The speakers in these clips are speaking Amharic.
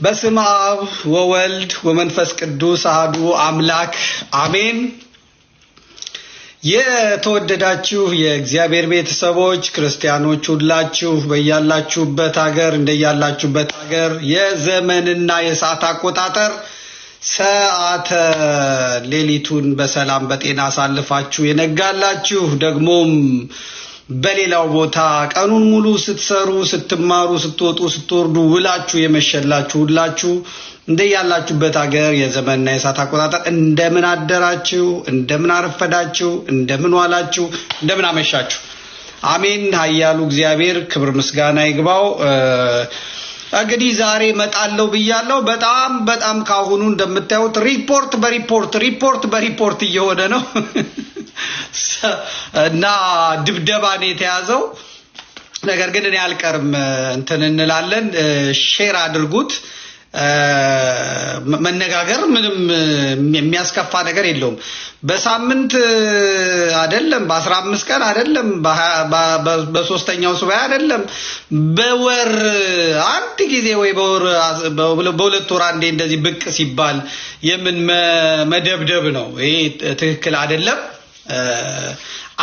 በስመ አብ ወወልድ ወመንፈስ ቅዱስ አሐዱ አምላክ አሜን። የተወደዳችሁ የእግዚአብሔር ቤተሰቦች ክርስቲያኖች ሁላችሁ በያላችሁበት ሀገር እንደያላችሁበት ሀገር የዘመንና የሰዓት አቆጣጠር ሰዓተ ሌሊቱን በሰላም በጤና አሳልፋችሁ የነጋላችሁ ደግሞም በሌላው ቦታ ቀኑን ሙሉ ስትሰሩ ስትማሩ ስትወጡ ስትወርዱ ውላችሁ የመሸላችሁ ሁላችሁ እንደያላችሁበት ሀገር የዘመንና የሰዓት አቆጣጠር እንደምን አደራችሁ እንደምን አረፈዳችሁ እንደምን ዋላችሁ እንደምን አመሻችሁ። አሜን። ኃያሉ እግዚአብሔር ክብር ምስጋና ይግባው። እንግዲህ ዛሬ መጣለው ብያለሁ። በጣም ካሁኑ እንደምታዩት ሪፖርት በሪፖርት እየሆነ ነው እና ድብደባ ነው የተያዘው። ነገር ግን እኔ አልቀርም እንትን እንላለን። ሼር አድርጉት። መነጋገር ምንም የሚያስከፋ ነገር የለውም። በሳምንት አይደለም በ15 ቀን አይደለም በሶስተኛው ሱባኤ አይደለም በወር አንድ ጊዜ ወይ በሁለት ወር አንዴ እንደዚህ ብቅ ሲባል የምን መደብደብ ነው? ይሄ ትክክል አይደለም።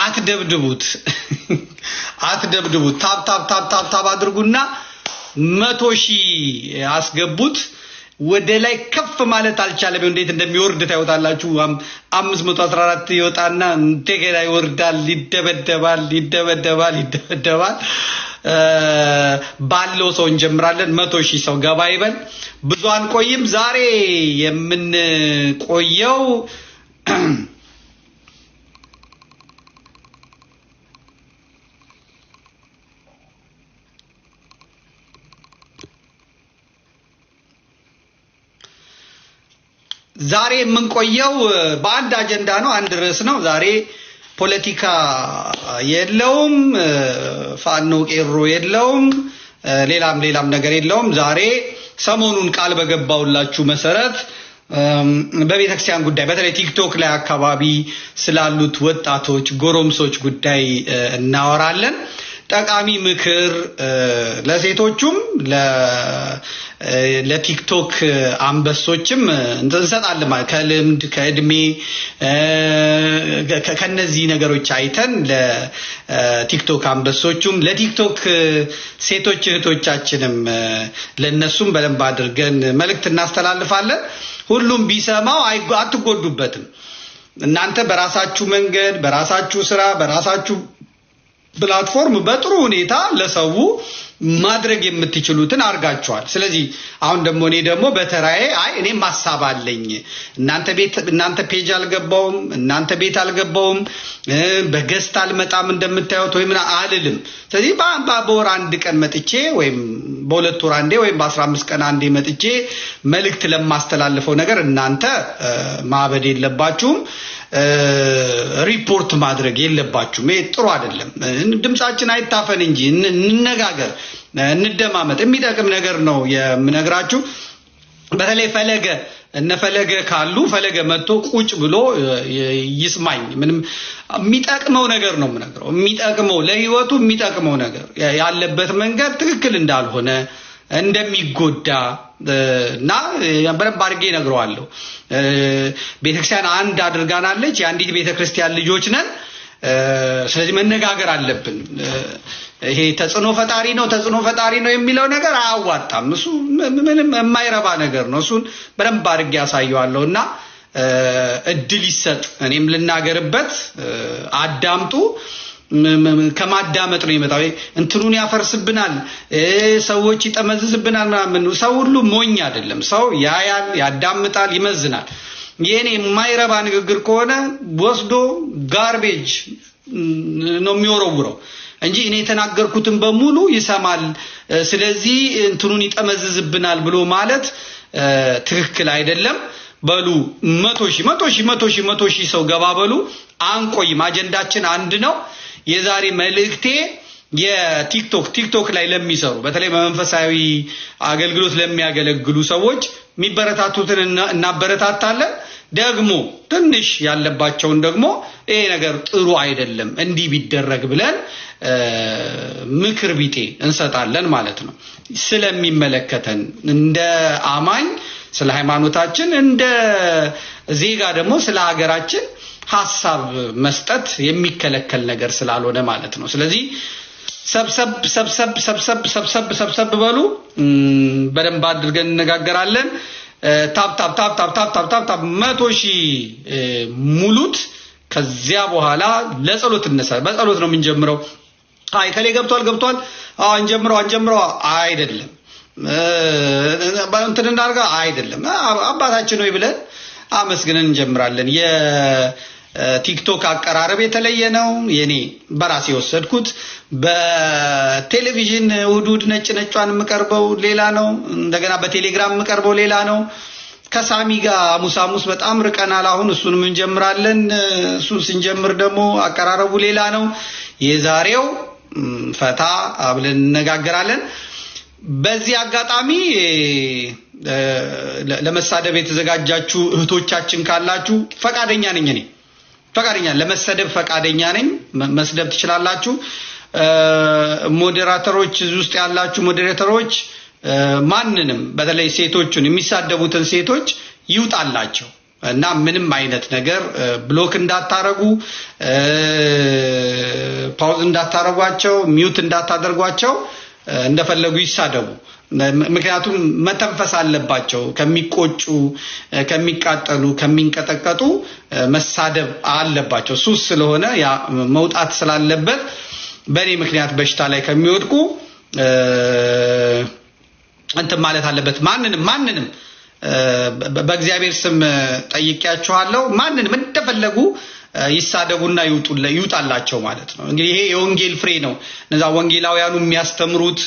አትደብድቡት። ታብ አድርጉና 100,000 አስገቡት። ወደ ላይ ከፍ ማለት አልቻለም። እንዴት እንደሚወርድ ታዩታላችሁ። 514 ይወጣና እንደገና ይወርዳል። ይደበደባል። ባለው ሰው እንጀምራለን። 100,000 ሰው ገባ ይበል። ብዙ አንቆይም። ዛሬ የምንቆየው በአንድ አጀንዳ ነው። አንድ ርዕስ ነው። ዛሬ ፖለቲካ የለውም፣ ፋኖ ቄሮ የለውም፣ ሌላም ነገር የለውም። ዛሬ ሰሞኑን ቃል በገባውላችሁ መሰረት በቤተክርስቲያን ጉዳይ በተለይ ቲክቶክ ላይ አካባቢ ስላሉት ወጣቶች ጎረምሶች ጉዳይ እናወራለን። ጠቃሚ ምክር ለሴቶቹም ለቲክቶክ አንበሶችም እንሰጣለን። ከልምድ ከእድሜ ከነዚህ ነገሮች አይተን ለቲክቶክ አንበሶቹም ለቲክቶክ ሴቶች እህቶቻችንም ለነሱም በደንብ አድርገን መልእክት እናስተላልፋለን። ሁሉም ቢሰማው አትጎዱበትም። እናንተ በራሳችሁ መንገድ በራሳችሁ ስራ በራሳችሁ ፕላትፎርም በጥሩ ሁኔታ ለሰው ማድረግ የምትችሉትን አርጋችኋል። ስለዚህ አሁን እኔ በተራዬ እኔ ማሳብ አለኝ። እናንተ ፔጅ አልገባውም፣ እናንተ ቤት አልገባውም፣ በገስት አልመጣም እንደምታዩት ወይም አልልም። ስለዚህ በወር አንድ ቀን መጥቼ ወይም በሁለት ወር አንዴ ወይም በ15 ቀን አንዴ መጥቼ መልእክት ለማስተላልፈው ነገር እናንተ ማበድ የለባችሁም። ሪፖርት ማድረግ የለባችሁም። ይሄ ጥሩ አይደለም። ድምጻችን አይታፈን እንጂ እንነጋገር፣ እንደማመጥ የሚጠቅም ነገር ነው የምነግራችሁ። በተለይ ፈለገ ካሉ ፈለገ መጥቶ ቁጭ ብሎ ይስማኝ። ምንም የሚጠቅመው ነገር ነው የምነግረው። የሚጠቅመው ለህይወቱ የሚጠቅመው ነገር ያለበት መንገድ ትክክል እንዳልሆነ እንደሚጎዳ እና በደንብ አድርጌ እነግረዋለሁ። ቤተክርስቲያን አንድ አድርጋናለች። የአንዲት ቤተክርስቲያን ልጆች ነን። ስለዚህ መነጋገር አለብን። ይሄ ተጽዕኖ ፈጣሪ ነው የሚለው ነገር አያዋጣም። እሱ ምንም የማይረባ ነገር ነው። እሱን በደንብ አድርጌ ያሳየዋለሁና እድል ይሰጥ። እኔም ልናገርበት። አዳምጡ። ከማዳመጥ ነው የመጣው። እንትኑን ያፈርስብናል፣ ሰዎች ይጠመዝዝብናል ምናምን። ሰው ሁሉ ሞኝ አይደለም። ሰው ያያል፣ ያዳምጣል፣ ይመዝናል። የኔ የማይረባ ንግግር ከሆነ ወስዶ ጋርቤጅ ነው የሚወረውረው እንጂ እኔ የተናገርኩትን በሙሉ ይሰማል። ስለዚህ እንትኑን ይጠመዝዝብናል ብሎ ማለት ትክክል አይደለም። በሉ 100,000 ሰው ገባ በሉ። አንቆይም። አጀንዳችን አንድ ነው። የዛሬ መልእክቴ ቲክቶክ ላይ ለሚሰሩ በተለይ በመንፈሳዊ አገልግሎት ለሚያገለግሉ ሰዎች የሚበረታቱትን እናበረታታለን። ደግሞ ትንሽ ያለባቸውን ደግሞ ይሄ ነገር ጥሩ አይደለም እንዲህ ቢደረግ ብለን ምክር ቢጤ እንሰጣለን ማለት ነው። ስለሚመለከተን እንደ አማኝ ስለ ሃይማኖታችን፣ እንደ ዜጋ ደግሞ ስለ ሀገራችን ሐሳብ መስጠት የሚከለከል ነገር ስላልሆነ ማለት ነው። ስለዚህ ሰብሰብ በሉ፣ በደንብ አድርገን እንነጋገራለን። ታፕ 100,000 ሙሉት። ከዚያ በኋላ ለጸሎት እንነሳ። በጸሎት ነው የምንጀምረው። አይ ከሌ ገብቷል አንጀምረው አይደለም፣ እንትን እናድርጋ አይደለም። አባታችን ሆይ ብለን አመስግነን እንጀምራለን። የቲክቶክ አቀራረብ የተለየ ነው። የኔ በራሴ የወሰድኩት በቴሌቪዥን እሑድ ነጯን የምቀርበው ሌላ ነው። እንደገና በቴሌግራም የምቀርበው ሌላ ነው። ከሳሚ ጋር ሐሙስ በጣም ርቀናል። አሁን እሱንም እንጀምራለን። እሱን ስንጀምር ደግሞ አቀራረቡ ሌላ ነው። የዛሬው ፈታ ብለን እንነጋገራለን። በዚህ አጋጣሚ ለመሳደብ የተዘጋጃችሁ እህቶቻችን ካላችሁ ፈቃደኛ ነኝ። እኔ ለመሰደብ ፈቃደኛ ነኝ። መስደብ ትችላላችሁ። ሞዴሬተሮች ውስጥ ያላችሁ ሞዴሬተሮች ማንንም በተለይ ሴቶችን የሚሳደቡትን ሴቶች ይውጣላቸው እና ምንም አይነት ነገር ብሎክ እንዳታረጉ፣ ፓውዝ እንዳታረጓቸው፣ ሚውት እንዳታደርጓቸው፣ እንደፈለጉ ይሳደቡ። ምክንያቱም መተንፈስ አለባቸው። ከሚቆጩ፣ ከሚቃጠሉ፣ ከሚንቀጠቀጡ መሳደብ አለባቸው። ሱስ ስለሆነ ያ መውጣት ስላለበት በእኔ ምክንያት በሽታ ላይ ከሚወድቁ እንትን ማለት አለበት። ማንንም በእግዚአብሔር ስም ጠይቄያችኋለሁ። ማንንም እንደፈለጉ ይሳደቡና ይውጣላቸው ማለት ነው። እንግዲህ ይሄ የወንጌል ፍሬ ነው። እነዛ ወንጌላውያኑ የሚያስተምሩት፣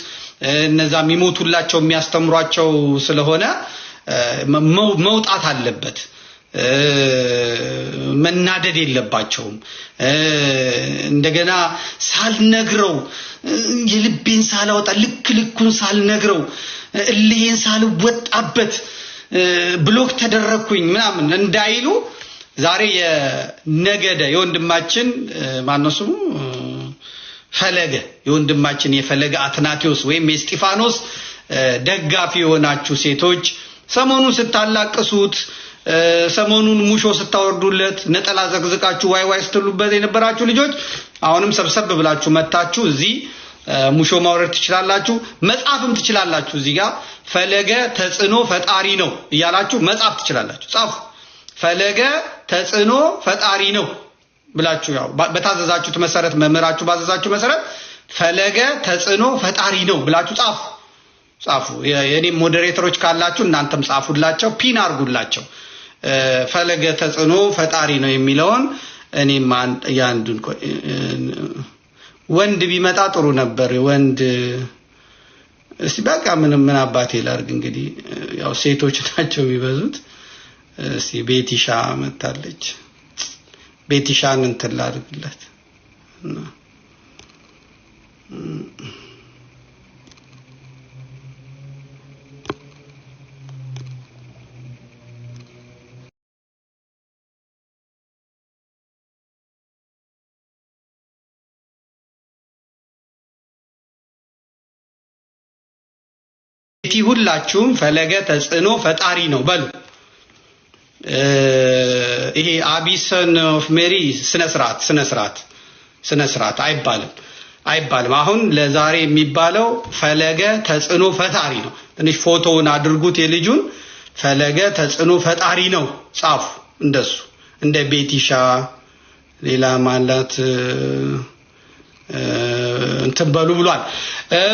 እነዛ የሚሞቱላቸው የሚያስተምሯቸው ስለሆነ መውጣት አለበት። መናደድ የለባቸውም። እንደገና ሳልነግረው የልቤን ሳላወጣ ልኩን ሳልነግረው እልሄን ሳልወጣበት ብሎክ ተደረኩኝ ምናምን እንዳይሉ ዛሬ የነገደ የወንድማችን ማነው ስሙ ፈለገ የወንድማችን የፈለገ አትናቴዎስ ወይም የስጢፋኖስ ደጋፊ የሆናችሁ ሴቶች ሰሞኑን ስታላቅሱት፣ ሰሞኑን ሙሾ ስታወርዱለት፣ ነጠላ ዘቅዝቃችሁ ዋይ ስትሉበት የነበራችሁ ልጆች አሁንም ሰብሰብ ብላችሁ መጣችሁ እዚህ ሙሾ ማውረድ ትችላላችሁ። መጻፍም ትችላላችሁ። እዚህ ጋር ፈለገ ተጽዕኖ ፈጣሪ ነው እያላችሁ መጻፍ ትችላላችሁ። ጻፉ። ፈለገ ተጽዕኖ ፈጣሪ ነው ብላችሁ ያው በታዘዛችሁት መሰረት መምህራችሁ ባዘዛችሁ መሰረት ፈለገ ተጽዕኖ ፈጣሪ ነው ብላችሁ ጻፉ። የኔ ሞዴሬተሮች ካላችሁ እናንተም ጻፉላቸው፣ ፒን አርጉላቸው። ፈለገ ተጽዕኖ ፈጣሪ ነው የሚለውን እኔም ያንዱን ወንድ ቢመጣ ጥሩ ነበር። ወንድ እስቲ በቃ ምን አባቴ ላርግ እንግዲህ ያው ሴቶች ናቸው የሚበዙት። እስቲ ቤቲሻ መጣለች። ቤቲሻን እንትን ላድርግላት ሁላችሁም ፈለገ ተጽዕኖ ፈጣሪ ነው በሉ። ይሄ አቢሰን ኦፍ ሜሪ ስነ ስርዓት አይባልም። አሁን ለዛሬ የሚባለው ፈለገ ተጽዕኖ ፈጣሪ ነው። ትንሽ ፎቶውን አድርጉት የልጁን። ፈለገ ተጽዕኖ ፈጣሪ ነው ጻፉ። እንደሱ እንደ ቤቲሻ ሌላ ማለት እንትን በሉ ብሏል።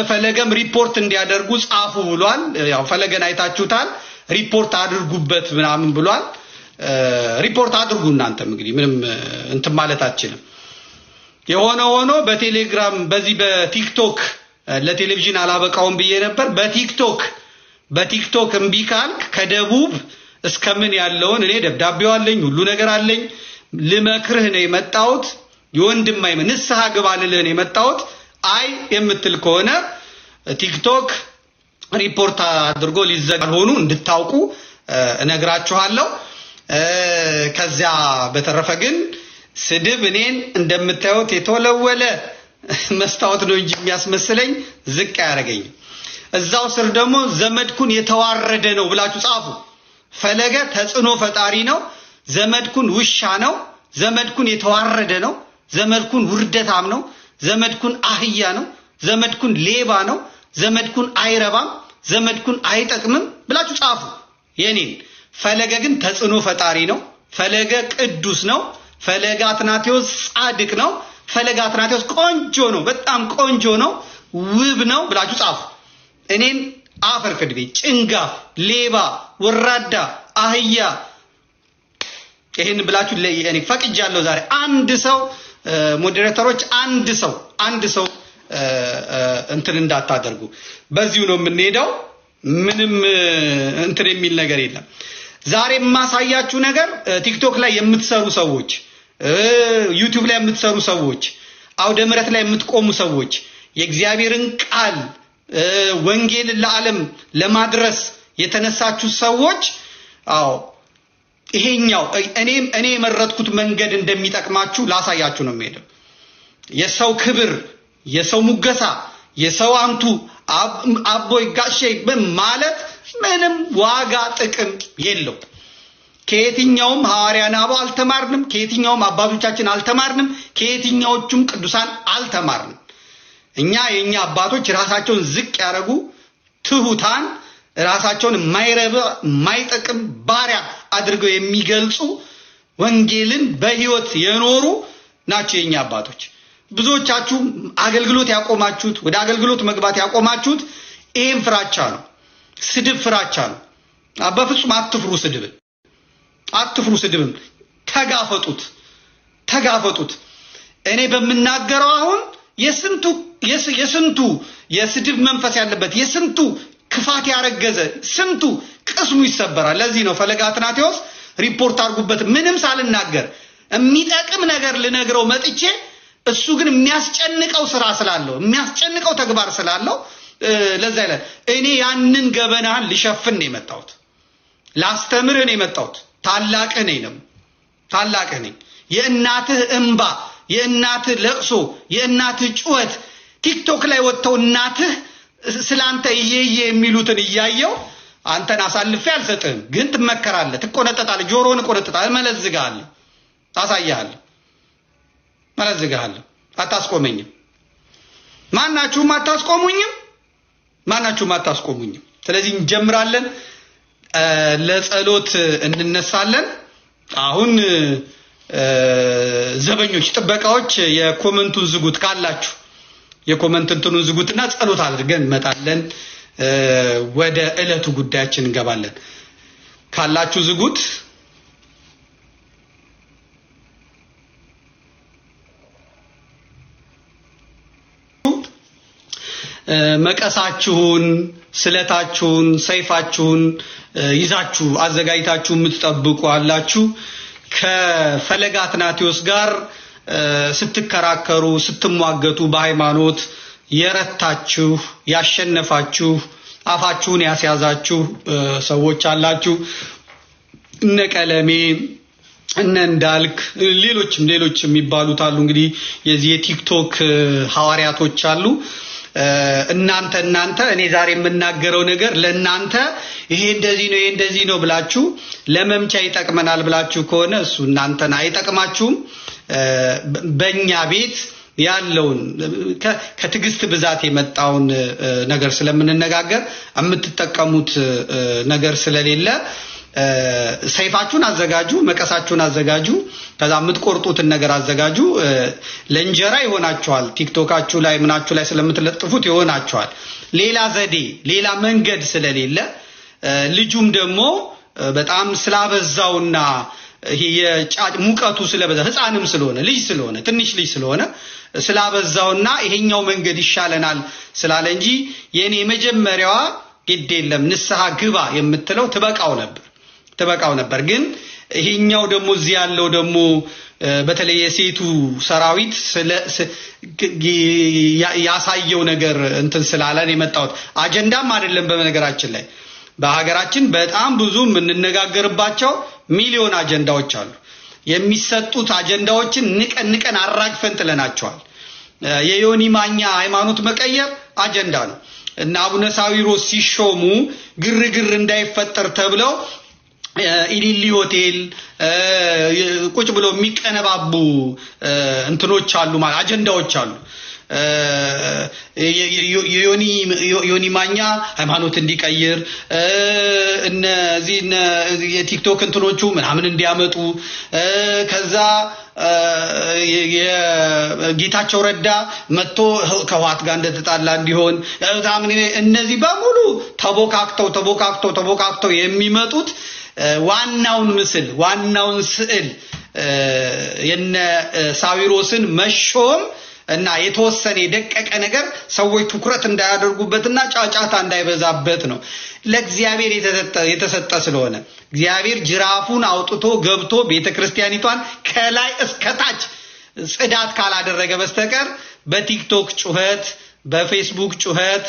ፈለገም ሪፖርት እንዲያደርጉ ጻፉ ብሏል። ያው ፈለገን አይታችሁታል። ሪፖርት አድርጉበት ምናምን ብሏል። ሪፖርት አድርጉ እናንተም እንግዲህ ምንም እንትን ማለት አትችልም። የሆነ ሆኖ በቴሌግራም በዚህ በቲክቶክ ለቴሌቪዥን አላበቃውም ብዬ ነበር። በቲክቶክ እምቢ ካልክ ከደቡብ እስከምን ያለውን እኔ ደብዳቤው አለኝ፣ ሁሉ ነገር አለኝ። ልመክርህ ነው የመጣሁት። የወንድማይ ንስሐ ግባ ልልህ ነው የመጣሁት። አይ የምትል ከሆነ ቲክቶክ ሪፖርት አድርጎ ሊዘጋ ሆኑ እንድታውቁ እነግራችኋለሁ። ከዚያ በተረፈ ግን ስድብ እኔን እንደምታዩት የተወለወለ መስታወት ነው እንጂ የሚያስመስለኝ ዝቅ ያረገኝ እዛው ስር ደግሞ ዘመድኩን የተዋረደ ነው ብላችሁ ጻፉ ፈለገ ተጽኖ ፈጣሪ ነው ዘመድኩን ውሻ ነው ዘመድኩን የተዋረደ ነው ዘመድኩን ውርደታም ነው ዘመድኩን አህያ ነው ዘመድኩን ሌባ ነው ዘመድኩን አይረባም ዘመድኩን አይጠቅምም ብላችሁ ጻፉ የኔን ፈለገ ግን ተጽኖ ፈጣሪ ነው ፈለገ ቅዱስ ነው ፈለገ አትናቴዎስ ጻድቅ ነው ፈለገ አትናቴዎስ ቆንጆ ነው በጣም ቆንጆ ነው ውብ ነው ብላችሁ ጻፉ እኔን አፈር ከድቤ ጭንጋፍ ሌባ ወራዳ አህያ ይሄን ብላችሁ ለእኔ ፈቅጃለሁ ዛሬ አንድ ሰው ሞዴሬተሮች አንድ ሰው እንትን እንዳታደርጉ በዚሁ ነው የምንሄደው ምንም እንትን የሚል ነገር የለም ዛሬ ማሳያችሁ ነገር ቲክቶክ ላይ የምትሰሩ ሰዎች ዩቲዩብ ላይ የምትሰሩ ሰዎች አውደ ምሕረት ላይ የምትቆሙ ሰዎች የእግዚአብሔርን ቃል ወንጌል ለዓለም ለማድረስ የተነሳችሁ ሰዎች አዎ ይሄኛው እኔ የመረጥኩት መንገድ እንደሚጠቅማችሁ ላሳያችሁ ነው የምሄደው የሰው ክብር የሰው ሙገሳ የሰው አንቱ አቦይ ጋሼ ማለት ምንም ዋጋ ጥቅም የለው ከየትኛውም ሐዋርያና አበው አልተማርንም ከየትኛውም አባቶቻችን አልተማርንም ከየትኛዎቹም ቅዱሳን አልተማርንም እኛ የኛ አባቶች ራሳቸውን ዝቅ ያረጉ ትሁታን ራሳቸውን ማይጠቅም ባሪያ አድርገው የሚገልጹ ወንጌልን በህይወት የኖሩ ናቸው የኛ አባቶች ብዙዎቻችሁ አገልግሎት ያቆማችሁት ወደ አገልግሎት መግባት ያቆማችሁት ይሄን ፍራቻ ነው ስድብ ፍራቻ ነው በፍጹም አትፍሩ ስድብም ተጋፈጡት እኔ በመናገረው አሁን የስንቱ የስድብ መንፈስ ያለበት የስንቱ ክፋት ያረገዘ ስንቱ ቅስሙ ይሰበራል ለዚህ ነው ፈለገ አትናቴዎስ ሪፖርት አርጉበት ምንም ሳልናገር የሚጠቅም ነገር ልነግረው መጥቼ እሱ ግን የሚያስጨንቀው ስራ ስላለው የሚያስጨንቀው ተግባር ስላለው ለዛ ይላል እኔ ያንን ገበናን ልሸፍን ነው የመጣሁት ላስተምር ነው የመጣሁት ታላቅ ነኝ የእናትህ እንባ የእናትህ ለቅሶ የእናትህ ጩኸት ቲክቶክ ላይ ወጥተው እናትህ ስላንተ ይየየ የሚሉትን እያየው አንተን አሳልፌ አልሰጥም ግን ትመከራለህ ትቆነጠጣለህ ጆሮን ቆነጠጣለህ መለዝጋለህ ታሳያለህ አታስቆመኝም ማናችሁም አታስቆሙኝም ስለዚህ እንጀምራለን ለጸሎት እንነሳለን አሁን ዘበኞች ጥበቃዎች የኮሜንቱን ዝጉት ካላችሁ የኮሜንቱን ዝጉትና ጸሎት አድርገን መጣለን ወደ ዕለቱ ጉዳያችን እንገባለን ካላችሁ ዝጉት መቀሳችሁን ስለታችሁን ሰይፋችሁን ይዛችሁ አዘጋጅታችሁ የምትጠብቁ አላችሁ ከፈለገ አትናቴዎስ ጋር ስትከራከሩ ስትሟገቱ በሃይማኖት የረታችሁ ያሸነፋችሁ አፋችሁን ያስያዛችሁ ሰዎች አላችሁ እነ ቀለሜ እነ እንዳልክ ሌሎችም የሚባሉት አሉ እንግዲህ የዚህ የቲክቶክ ሐዋርያቶች አሉ እናንተ እኔ ዛሬ የምናገረው ነገር ለእናንተ ይሄ እንደዚህ ነው ብላችሁ ለመምቻ ይጠቅመናል ብላችሁ ከሆነ እሱ እናንተን አይጠቅማችሁም በእኛ ቤት ያለውን ከትግስት ብዛት የመጣውን ነገር ስለምንነጋገር የምትጠቀሙት ነገር ስለሌለ ሰይፋችሁን አዘጋጁ መቀሳችሁን አዘጋጁ ከዛ የምትቆርጡትን ነገር አዘጋጁ ለእንጀራ ይሆናችኋል ቲክቶካችሁ ላይ ምናችሁ ላይ ስለምትለጥፉት ይሆናችኋል ሌላ ዘዴ ሌላ መንገድ ስለሌለ ልጁም ደግሞ በጣም ስላበዛውና ይሄ ሙቀቱ ስለበዛ ህፃንም ስለሆነ ትንሽ ልጅ ስለሆነ ስላበዛውና ይሄኛው መንገድ ይሻለናል ስላለ እንጂ የኔ መጀመሪያዋ ግድ የለም ንስሐ ግባ የምትለው ትበቃው ነበር ግን ይሄኛው ደግሞ እዚህ ያለው ደግሞ በተለይ የሴቱ ሰራዊት ያሳየው ነገር እንትን ስላለን የመጣው አጀንዳም አይደለም በመነገራችን ላይ በሀገራችን በጣም ብዙ የምንነጋገርባቸው ሚሊዮን አጀንዳዎች አሉ። የሚሰጡት አጀንዳዎችን ንቀን አራግፈን ጥለናቸዋል። የዮኒ ማኛ ሃይማኖት መቀየር አጀንዳ ነው እና አቡነ ሳዊሮስ ሲሾሙ ግርግር እንዳይፈጠር ተብለው ኢሊሊ ሆቴል ቁጭ ብለው የሚቀነባቡ እንትኖች አሉ ማለት አጀንዳዎች አሉ። ዮኒ ማኛ ሃይማኖት እንዲቀይር እነዚህ የቲክቶክ እንትኖቹ ምናምን እንዲያመጡ ከዛ የጌታቸው ረዳ መጥቶ ከዋት ጋር እንደተጣላ እንዲሆን እነዚህ በሙሉ ተቦካክተው የሚመጡት ዋናውን ምስል ዋናውን ስዕል የነ ሳዊሮስን መሾም እና የተወሰነ የደቀቀ ነገር ሰዎች ትኩረት እንዳያደርጉበትና ጫጫታ እንዳይበዛበት ነው። ለእግዚአብሔር የተሰጠ ስለሆነ እግዚአብሔር ጅራፉን አውጥቶ ገብቶ ቤተክርስቲያኒቷን ከላይ እስከ ታች ጽዳት ካላደረገ በስተቀር በቲክቶክ ጩኸት፣ በፌስቡክ ጩኸት፣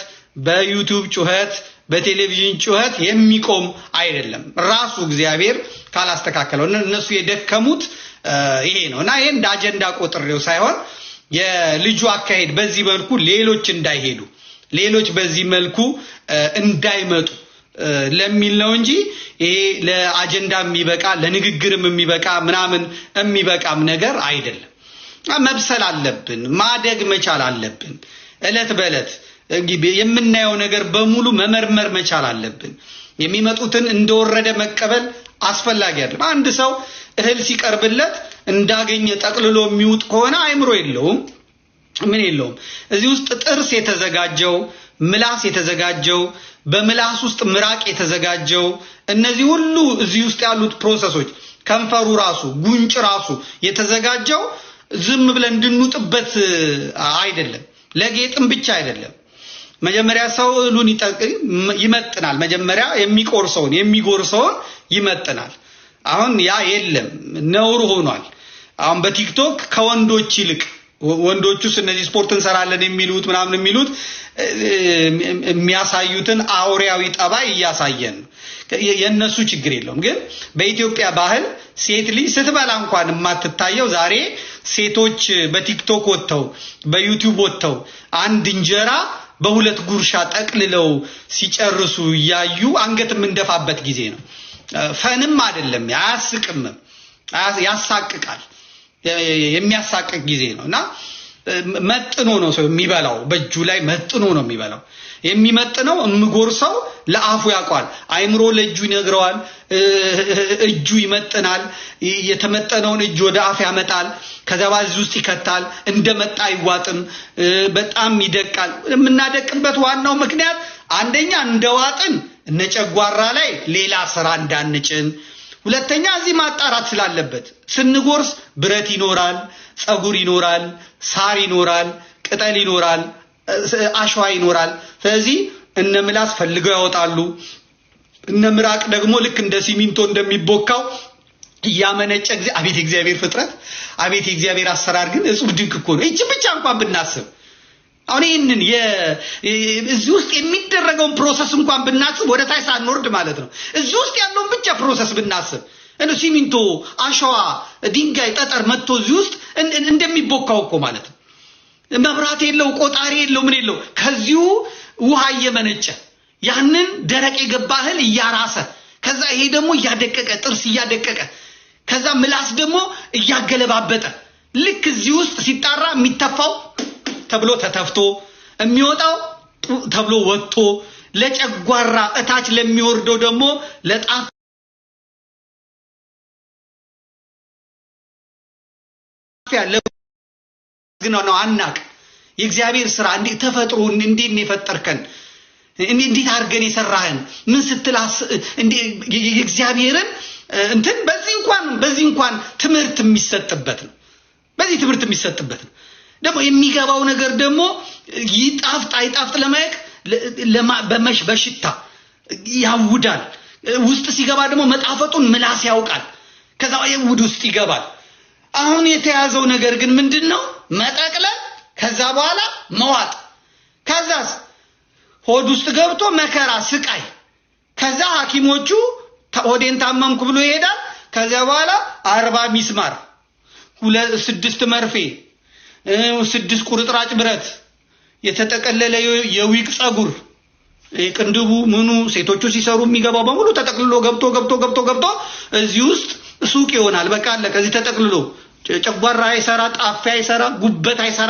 በዩቲዩብ ጩኸት፣ በቴሌቪዥን ጩኸት የሚቆም አይደለም። ራሱ እግዚአብሔር ካላስተካከለው እነሱ የደከሙት ይሄ ነውና ይሄን እንደ አጀንዳ ቆጥሬው ሳይሆን የልጁ አካሄድ በዚህ መልኩ ሌሎች እንዳይሄዱ ሌሎች በዚህ መልኩ እንዳይመጡ ለሚል ነው እንጂ ይሄ ለአጀንዳ የሚበቃ ለንግግርም የሚበቃ ምናምን የሚበቃም ነገር አይደለም። መብሰል አለብን፣ ማደግ መቻል አለብን። እለት በእለት የምናየው ነገር በሙሉ መመርመር መቻል አለብን። የሚመጡትን እንደወረደ መቀበል አስፈላጊ አይደለም። አንድ ሰው እህል ሲቀርብለት እንዳገኘ ጠቅልሎ የሚውጥ ከሆነ አይምሮ የለውም፣ ምን የለውም። እዚህ ውስጥ ጥርስ የተዘጋጀው ምላስ የተዘጋጀው በምላስ ውስጥ ምራቅ የተዘጋጀው እነዚህ ሁሉ እዚህ ውስጥ ያሉት ፕሮሰሶች ከንፈሩ ራሱ ጉንጭ ራሱ የተዘጋጀው ዝም ብለን እንድንውጥበት አይደለም፣ ለጌጥም ብቻ አይደለም። መጀመሪያ ሰው እህሉን ይመጥናል። መጀመሪያ የሚቆርሰውን የሚጎርሰውን ይመጥናል። አሁን ያ የለም፣ ነውር ሆኗል። አሁን በቲክቶክ ከወንዶች ይልቅ ወንዶቹስ እነዚህ ስፖርት እንሰራለን የሚሉት ምናምን የሚሉት የሚያሳዩትን አውሬያዊ ጠባይ እያሳየን የነሱ ችግር የለውም። ግን በኢትዮጵያ ባህል ሴት ልጅ ስትበላ እንኳን የማትታየው ዛሬ ሴቶች በቲክቶክ ወጥተው በዩቲዩብ ወጥተው አንድ እንጀራ በሁለት ጉርሻ ጠቅልለው ሲጨርሱ ያዩ አንገት የምንደፋበት ጊዜ ነው። ፈንም አይደለም፣ ያስቅም፣ ያሳቅቃል። የሚያሳቅቅ ጊዜ ነውና መጥኖ ነው ሰው የሚበላው፣ በእጁ ላይ መጥኖ ነው የሚበላው። የሚመጥነው እምጎርሰው ለአፉ ያቋል፣ አይምሮ ለእጁ ይነግረዋል፣ እጁ ይመጥናል። የተመጠነውን እጅ ወደ አፍ ያመጣል፣ ከዛ ባዝ ውስጥ ይከታል። እንደመጣ አይዋጥም፣ በጣም ይደቃል። የምናደቅበት ዋናው ምክንያት አንደኛ እንደዋጥን እነጨጓራ ላይ ሌላ ስራ እንዳንጭን፣ ሁለተኛ እዚህ ማጣራት ስላለበት ስንጎርስ ብረት ይኖራል፣ ጸጉር ይኖራል፣ ሳር ይኖራል፣ ቅጠል ይኖራል፣ አሸዋ ይኖራል። ስለዚህ እነ ምላስ ፈልገው ያወጣሉ። እነ ምራቅ ደግሞ ልክ እንደ ሲሚንቶ እንደሚቦካው ያመነጨ ጊዜ አቤት እግዚአብሔር ፍጥረት፣ አቤት እግዚአብሔር አሰራር ግን እጹብ ድንቅ እኮ ነው። እቺ ብቻ እንኳን ብናስብ አሁን ይሄንን እዚህ ውስጥ የሚደረገውን ፕሮሰስ እንኳን ብናስብ ወደ ታች ሳንወርድ ማለት ነው። እዚህ ውስጥ ያለውን ብቻ ፕሮሰስ ብናስብ ሲሚንቶ፣ አሸዋ፣ ድንጋይ፣ ጠጠር መጥቶ እዚህ ውስጥ እንደሚቦካው እኮ ማለት ነው። መብራት የለው፣ ቆጣሪ የለው፣ ምን የለው። ከዚሁ ውሃ እየመነጨ ያንን ደረቅ የገባ እህል እያራሰ ከዛ ይሄ ደግሞ እያደቀቀ ጥርስ እያደቀቀ ከዛ ምላስ ደግሞ እያገለባበጠ ልክ እዚህ ውስጥ ሲጣራ የሚተፋው ተብሎ ተተፍቶ የሚወጣው ተብሎ ወጥቶ ለጨጓራ እታች ለሚወርደው ደግሞ ለጣፍ ያለ ግን ነው አናቅ። የእግዚአብሔር ስራ እንዴት ተፈጥሮ እንዴት ነው የፈጠርከን? እንዴት አድርገን የሰራህን ምን ስትላስ የእግዚአብሔርን እንትን በዚህ እንኳን ትምህርት የሚሰጥበት ነው። በዚህ ትምህርት የሚሰጥበት ነው። ደግሞ የሚገባው ነገር ደግሞ ይጣፍጥ አይጣፍጥ ለማየት በሽታ ያውዳል። ውስጥ ሲገባ ደግሞ መጣፈጡን ምላስ ያውቃል። ከዛ የውድ ውስጥ ይገባል። አሁን የተያዘው ነገር ግን ምንድነው? መጠቅለል፣ ከዛ በኋላ መዋጥ፣ ከዛስ ሆድ ውስጥ ገብቶ መከራ ስቃይ። ከዛ ሐኪሞቹ ሆዴን ታመምኩ ብሎ ይሄዳል። ከዚያ በኋላ 40 ሚስማር 6 መርፌ 6 ቁርጥራጭ ብረት የተጠቀለለ የዊቅ ጸጉር ቅንድቡ ምኑ ሴቶቹ ሲሰሩ የሚገባው በሙሉ ተጠቅልሎ ገብቶ እዚህ ውስጥ ሱቅ ይሆናል። በቃ አለ። ከዚህ ተጠቅልሎ ጨጓራ አይሰራ፣ ጣፊያ አይሰራ፣ ጉበት አይሰራ።